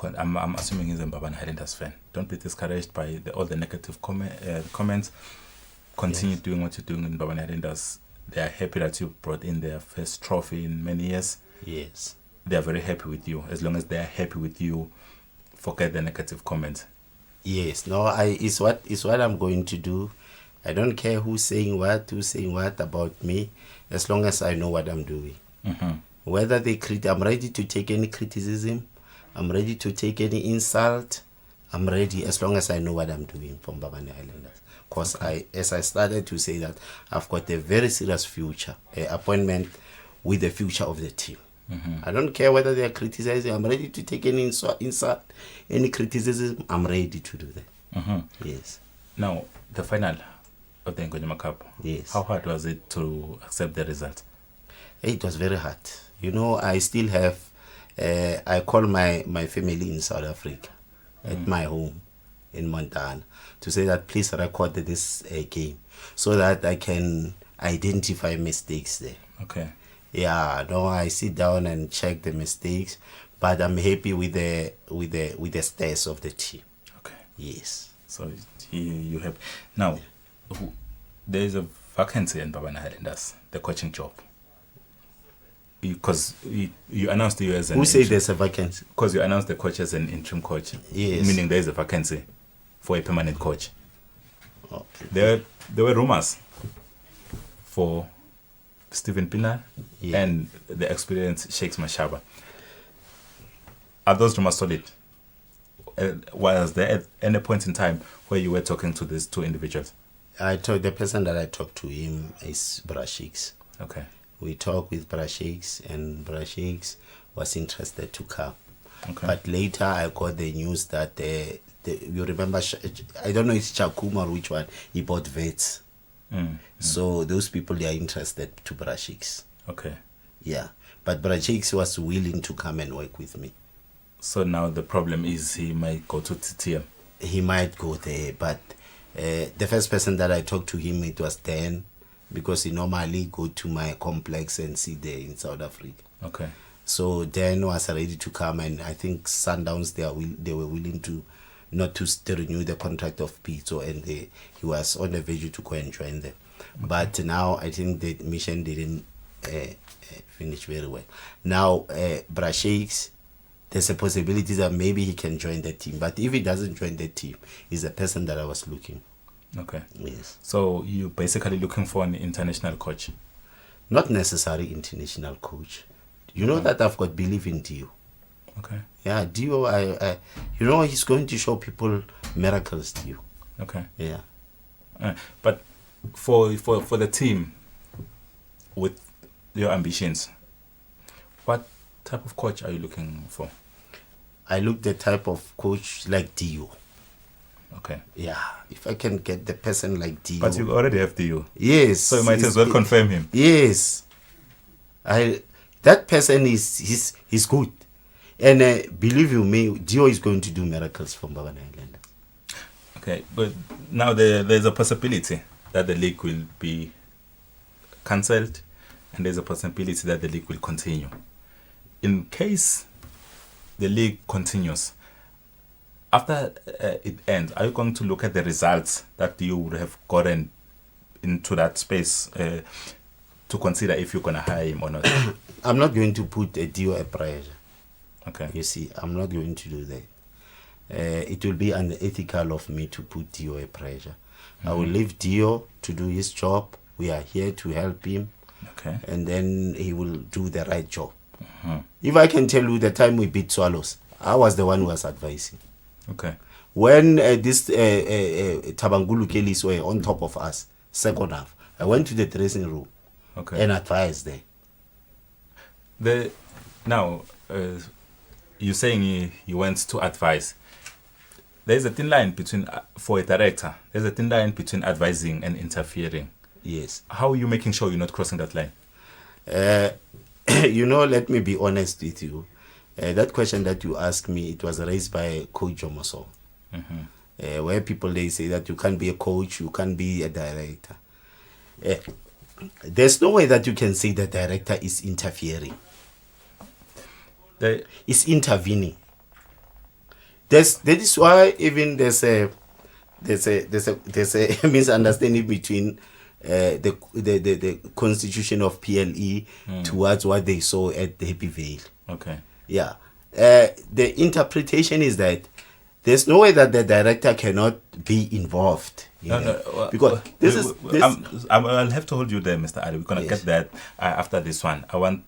I'm assuming he's a Mbabane Highlanders fan. Don't be discouraged by all the negative comments. Continue doing what you're doing in Mbabane Highlanders. They are happy that you brought in their first trophy in many years. Yes. They are very happy with you. As long as they are happy with you, forget the negative comments. Yes. No, it's what I'm going to do. I don't care who's saying what about me, as long as I know what I'm doing. Mm-hmm. Whether I'm ready to take any criticism, I'm ready to take any insult, I'm ready as long as I know what I'm doing from Mbabane Highlanders. Because as I started to say that, I've got a very serious future, appointment with the future of the team. Mm-hmm. I don't care whether they are criticizing, I'm ready to take any insult, any criticism, I'm ready to do that. Mm-hmm. Yes. Now, the final of the Ngonyama Cup. Yes. How hard was it to accept the result? It was very hard. You know, I still have, I call my family in South Africa, at my home in Montana, to say that please record this game so that I can identify mistakes there. Okay. Yeah, no, I sit down and check the mistakes, but I'm happy with the status of the team. Okay. Yes. So you have now. There is a vacancy in Mbabane Highlanders, the coaching job. Because you announced you as an... Who said there's a vacancy? Because you announced the coach as an interim coach. Yes. Meaning there is a vacancy for a permanent coach. Okay. There were rumors for Stephen Pienaar and the experienced Shakes Mashaba. Are those rumors solid? Was there at any point in time where you were talking to these two individuals? The person that I talked to him is Brashix. Okay. We talked with Brashix, and Brashix was interested to come. Okay. But later I got the news that you remember, I don't know if it's Chakuma or which one, he bought vets. So those people, they are interested to Brashix. Okay. Yeah. But Brashix was willing to come and work with me. So now the problem is he might go to TTM. He might go there, but the first person that I talked to him, it was Dan, because he normally go to my complex and see there in South Africa. Okay. So Dan was ready to come, and I think Sundowns, they were willing to not to renew the contract of Pito, and he was on the verge to go and join them. Okay. But now I think the mission didn't finish very well. Now Brashakes, there's a possibility that maybe he can join the team. But if he doesn't join the team, he's the person that I was looking for. Okay. Yes. So you're basically looking for an international coach? Not necessarily international coach. You know that I've got belief in Dio. Okay. Yeah, Dio, you know, he's going to show people miracles, Dio. Okay. Yeah. But for the team, with your ambitions, what type of coach are you looking for? I look the type of coach like Dio. Okay. Yeah, if I can get the person like Dio. But you already have Dio. Yes. So you might as well confirm him. Yes. That person is good. And believe you me, Dio is going to do miracles for Mbabane Island. Okay, but now there's a possibility that the league will be cancelled, and there's a possibility that the league will continue. In case the league continues. After it ends, are you going to look at the results that you would have gotten into that space to consider if you're going to hire him or not? I'm not going to put a Dio a pressure. Okay. You see, I'm not going to do that. It will be unethical of me to put Dio a pressure. I will leave Dio to do his job. We are here to help him. Okay. And then he will do the right job. If I can tell you the time we beat Swallows, I was the one who was advising. Okay. When this Tabangulu Kelis were on top of us, second half, I went to the dressing room and advised them. Now, you're saying you went to advise. There's a thin line between, for a director, there's a thin line between advising and interfering. Yes. How are you making sure you're not crossing that line? Let me be honest with you. That question that you asked me, it was raised by Coach Jomoso. Where people, they say that you can't be a coach, you can't be a director. There's no way that you can say the director is interfering. It's intervening. That is why even there's a misunderstanding between the constitution of PLE towards what they saw at the Happy Vale. Okay. Yeah. The interpretation is that there's no way that the director cannot be involved. Because I'll have to hold you there, Mr. Ali. We're going to get that after this one. I want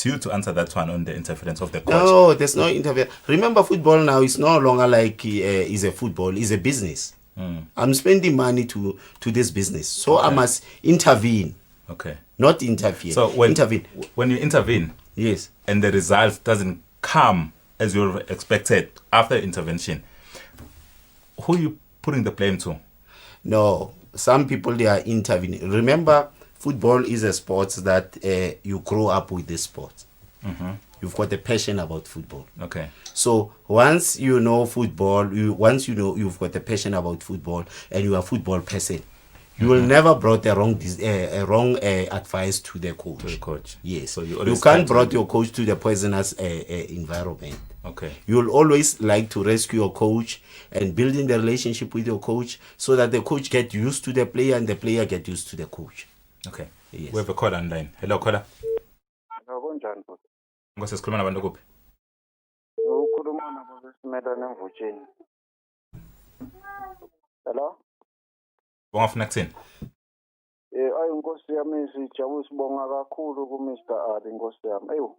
you to answer that one on the interference of the coach. No, there's no interference. Remember, football now is no longer like is a football, it's a business. I'm spending money to this business. So I must intervene. Okay. Not interfere. So when you intervene, yes, and the result doesn't come as you expected after intervention, who are you putting the blame to? No, some people, they are intervening. Remember, football is a sport that you grow up with this sport. You've got a passion about football. Okay. So once you know football, you've got a passion about football, and you are a football person, you will never brought a wrong advice to the coach. To the coach. Yes. So you can't brought your coach to the poisonous environment. Okay. You will always like to rescue your coach and building the relationship with your coach so that the coach get used to the player and the player get used to the coach. Okay. Yes. We have a caller online. Hello, caller. Kunjani bhuti? Ngosikhuluma nabantu kuphi? Ukhuluma nabo Simelane Mvutsheni. Hello? Bongafuna kuthini? Ayi inkosi yami sijabule sibonga kakhulu ku Mr. Ali inkosi yami. Ayo.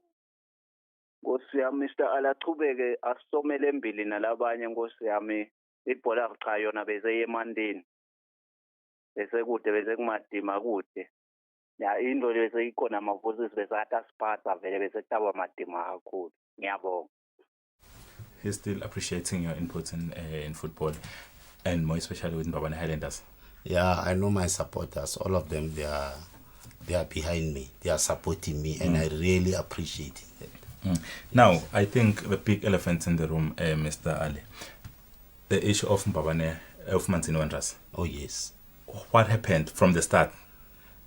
Nkosi yami Mr. Ali achubeke asomele embili nalabanye nkosi yami. Ibhola cha yona beze emandeni. Bese kude beze kumadima kude. Ya into bese ikhona amavosisi besatha siphatha vele bese kutaba madima kakhulu. Ngiyabonga. He's still appreciating your input in football, and more especially with Mbabane Highlanders. Yeah, I know my supporters. All of them, they are behind me. They are supporting me, and I really appreciate it. Now, I think the big elephant in the room, Mr. Ali, the issue of Mbabane, of Manzini Wanderers. Oh yes. What happened from the start?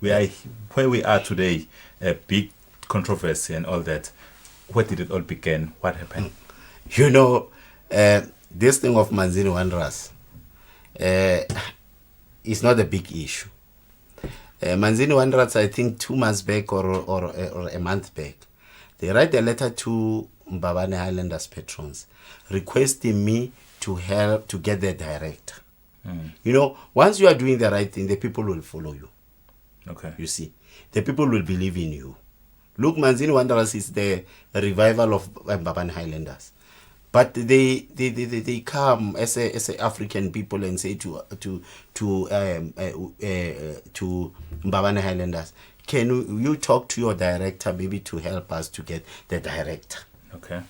We are where we are today. A big controversy and all that. Where did it all begin? What happened? This thing of Manzini Wanderers is not a big issue. Manzini Wanderers, I think 2 months back or a month back, they write a letter to Mbabane Highlanders patrons requesting me to help to get the director. Once you are doing the right thing, the people will follow you. Okay. You see, the people will believe in you. Look, Manzini Wanderers is the revival of Mbabane Highlanders. But they come as a African people and say to Mbabane Highlanders, can you talk to your director maybe to help us to get the director? Okay.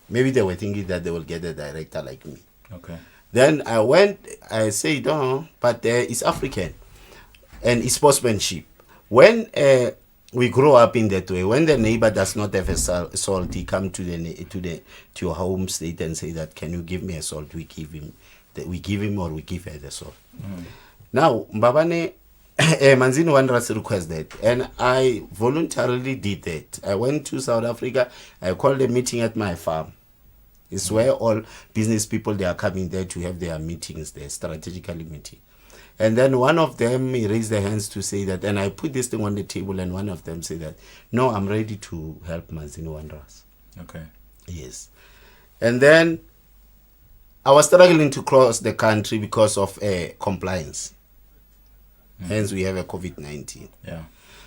Maybe they were thinking that they will get a director like me. Okay. Then I said, no, but it's African and it's sportsmanship. When we grow up in that way, when the neighbor does not have a salt, he come to your home state and say that, can you give me a salt? We give him or we give her the salt. Now, Mbabane Manzini Wanderers request that, and I voluntarily did that. I went to South Africa. I called a meeting at my farm. It's where all business people, they are coming there to have their meetings there, strategically meeting. And then one of them, he raised their hands to say that, and I put this thing on the table, and one of them said that, no, I'm ready to help Manzini Wanderers. Okay. Yes. And then I was struggling to cross the country because of compliance. Hence, we have a COVID-19. Yeah.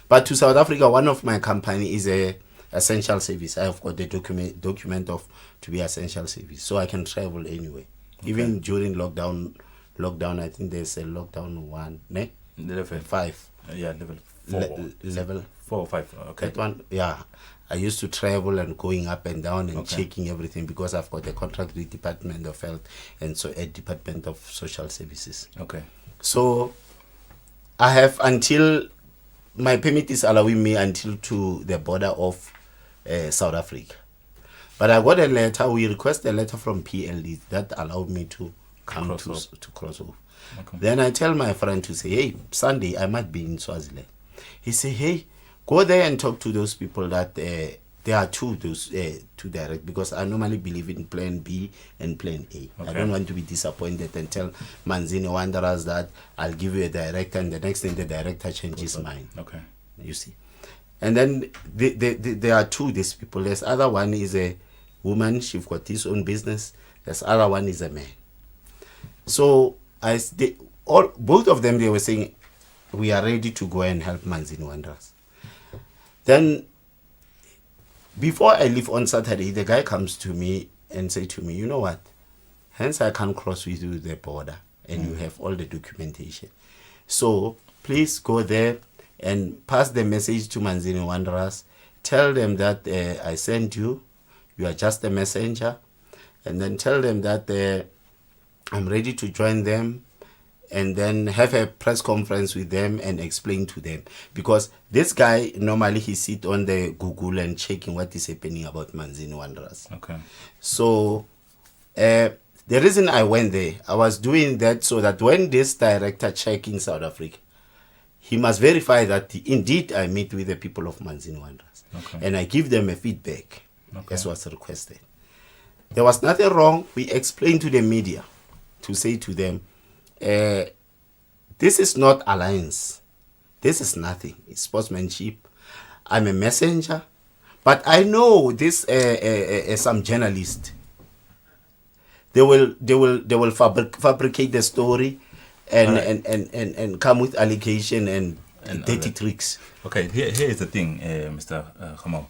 But to South Africa, one of my company is a essential service. I have got the document of to be essential service, so I can travel anyway. Okay. Even during lockdown, I think there's a lockdown 1, ne? Level 5. Yeah, level 4. Level 4 or 5. Okay. That one, yeah. I used to travel and going up and down and checking everything because I've got a contract with Department of Health and so a Department of Social Services. Okay. So I have until my permit is allowing me until to the border of South Africa. But I got a letter, we request a letter from PLD that allowed me to come to cross over. Okay. Then I tell my friend to say, hey, Sunday I might be in Swaziland. He say, hey, go there and talk to those people that there are two direct, because I normally believe in plan B and plan A. Okay. I don't want to be disappointed and tell Manzini Wanderers that I'll give you a director and the next thing the director changes mind. Okay. You see. And then there are two these people. There's other one is a woman, she's got his own business. There's other one is a man. So both of them, they were saying, we are ready to go and help Manzini Wanderers. Then, before I leave on Saturday, the guy comes to me and say to me, you know what? Hence I can't cross with you the border and you have all the documentation. So, please go there and pass the message to Manzini Wanderers. Tell them that I sent you. You are just a messenger. And then tell them that I'm ready to join them. And then have a press conference with them and explain to them. Because this guy, normally he sit on the Google and checking what is happening about Manzini Wanderers. Okay. So, the reason I went there, I was doing that so that when this director check in South Africa, he must verify that indeed I meet with the people of Manzini Wanderers. Okay. And I give them a feedback, as was requested. There was nothing wrong. We explained to the media to say to them, this is not alliance. This is nothing. It's sportsmanship. I'm a messenger, but I know this. Some journalists, they will fabricate the story, and come with allegation and dirty tricks. Okay, here is the thing, Mr. Khamo.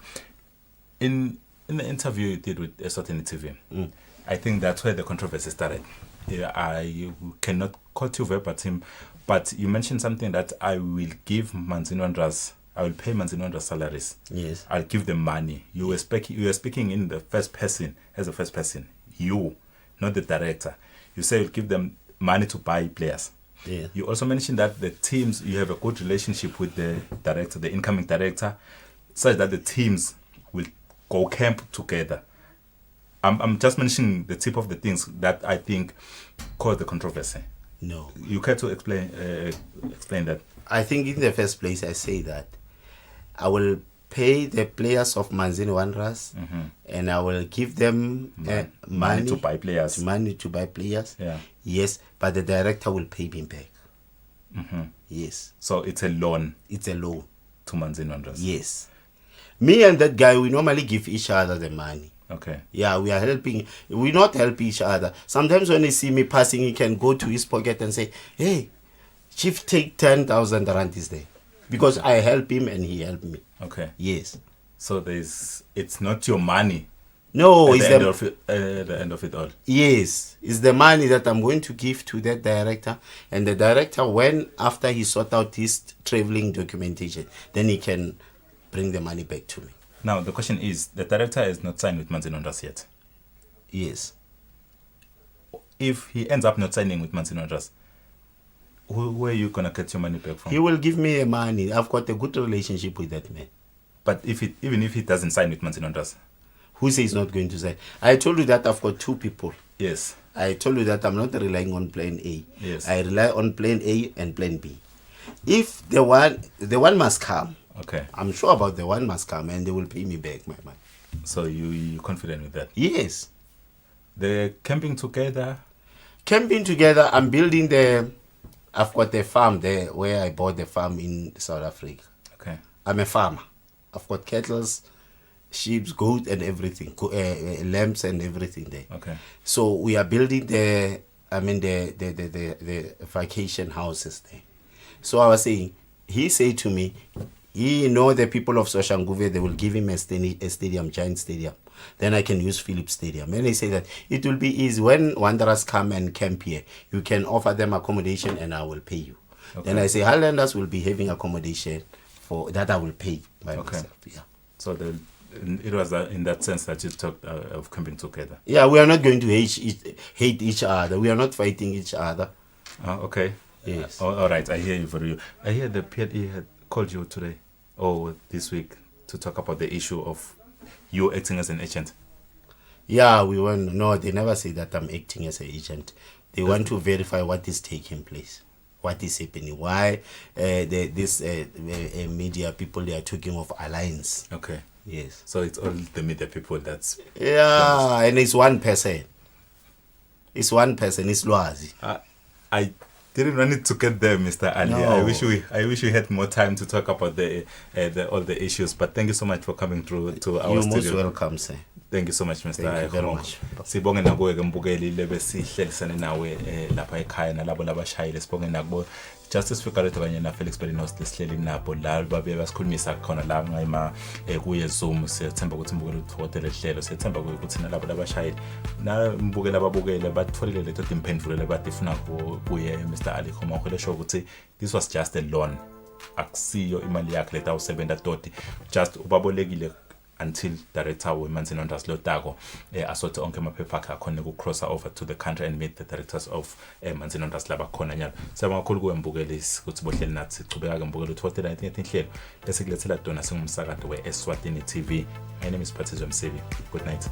In the interview you did with Eswatini TV, I think that's where the controversy started. I cannot quote you verbatim, but you mentioned something that I will give Manzini Wanderers, I will pay Manzini Wanderers salaries. Yes. I'll give them money. You were speaking in the first person, as a first person. You, not the director. You say you'll give them money to buy players. Yeah. You also mentioned that the teams, you have a good relationship with the director, the incoming director, such that the teams will go camp together. I'm just mentioning the tip of the things that I think caused the controversy. No. You care to explain that? I think in the first place I say that I will pay the players of Manzini Wanderers, and I will give them money to buy players. Money to buy players. Yeah. Yes, but the director will pay me back. Yes. So it's a loan. It's a loan to Manzini Wanderers. Yes. Me and that guy, we normally give each other the money. Okay. Yeah, we are helping. We not help each other. Sometimes when he see me passing, he can go to his pocket and say, hey, Chief, take 10,000 rand this day. Because I help him and he helped me. Okay. Yes. So it's not your money. No, it's the end of it all. Yes. It's the money that I'm going to give to that director. And the director, after he sort out his traveling documentation, then he can bring the money back to me. Now, the question is, the director is not signed with Manzini Wanderers yet. Yes. If he ends up not signing with Manzini Wanderers, where are you going to get your money back from? He will give me money. I've got a good relationship with that man. But even if he doesn't sign with Manzini Wanderers? Who says he's not going to sign? I told you that I've got two people. Yes. I told you that I'm not relying on plan A. Yes. I rely on plan A and plan B. If the one must come, okay, I'm sure about the one must come and they will pay me back my money. So you're confident with that? Yes. The camping together. Camping together. I'm building I've got a farm there where I bought the farm in South Africa. Okay. I'm a farmer. I've got cattle, sheep, goat, and everything, lambs and everything there. Okay. So we are building the vacation houses there. So I was saying, he said to me, he know the people of Soshanguve, they will give him a stadium, giant stadium. Then I can use Philips Stadium. And he said that it will be easy when wanderers come and camp here. You can offer them accommodation and I will pay you. Okay. Then I say Highlanders will be having accommodation for that I will pay by myself. Yeah. So it was in that sense that you talked of camping together. Yeah, we are not going to hate each other. We are not fighting each other. Okay. Yes. All right. I hear you for you. I hear the PLE had called you today or this week to talk about the issue of you acting as an agent. Yeah, no, they never say that I'm acting as an agent. They want to verify what is taking place, what is happening, why this media people, they are talking of alliance. Okay. Yes. So it's all the media people that's... Yeah, and it's one person. It's Lwazi. I didn't want it to get there, Mr. Ali. No. I wish we had more time to talk about all the issues. But thank you so much for coming through to our studio. You're most welcome, sir. Thank you so much, Mr. Thank you very much. Sibonge nakuwe ke mbukeli lebe sihlelisane nawe lapha ekhaya nalabo labashayeli sibonge nakubo Justice Fikaleto kanye na Felix Belinos lesihleli nabo la babe basikhulumisa khona la ngayima kuye Zoom siyethemba ukuthi mbukeli uthotele hlelo siyethemba ukuthi nalabo labashayeli na mbukeli ababukele batfolile leto imphendvulo batifuna kuye Mr. Ali Khoma khole show ukuthi this was just a loan akusiyo imali yakhe leta usebenta toti just ubabolekile until director weManzini Ondas Lotako asothi onke amaphepha akhe akhona ukucrossa over to the country and meet the directors of Manzini Ondas laba khona nyalo siyabonga kakhulu kuwe mbukeli ukuthi bohleli nathi sichubeka ke mbukeli uthotela inhlelo bese kulethela dona singumsakazo weEswatini TV. My name is Patrice Msebi. Good night.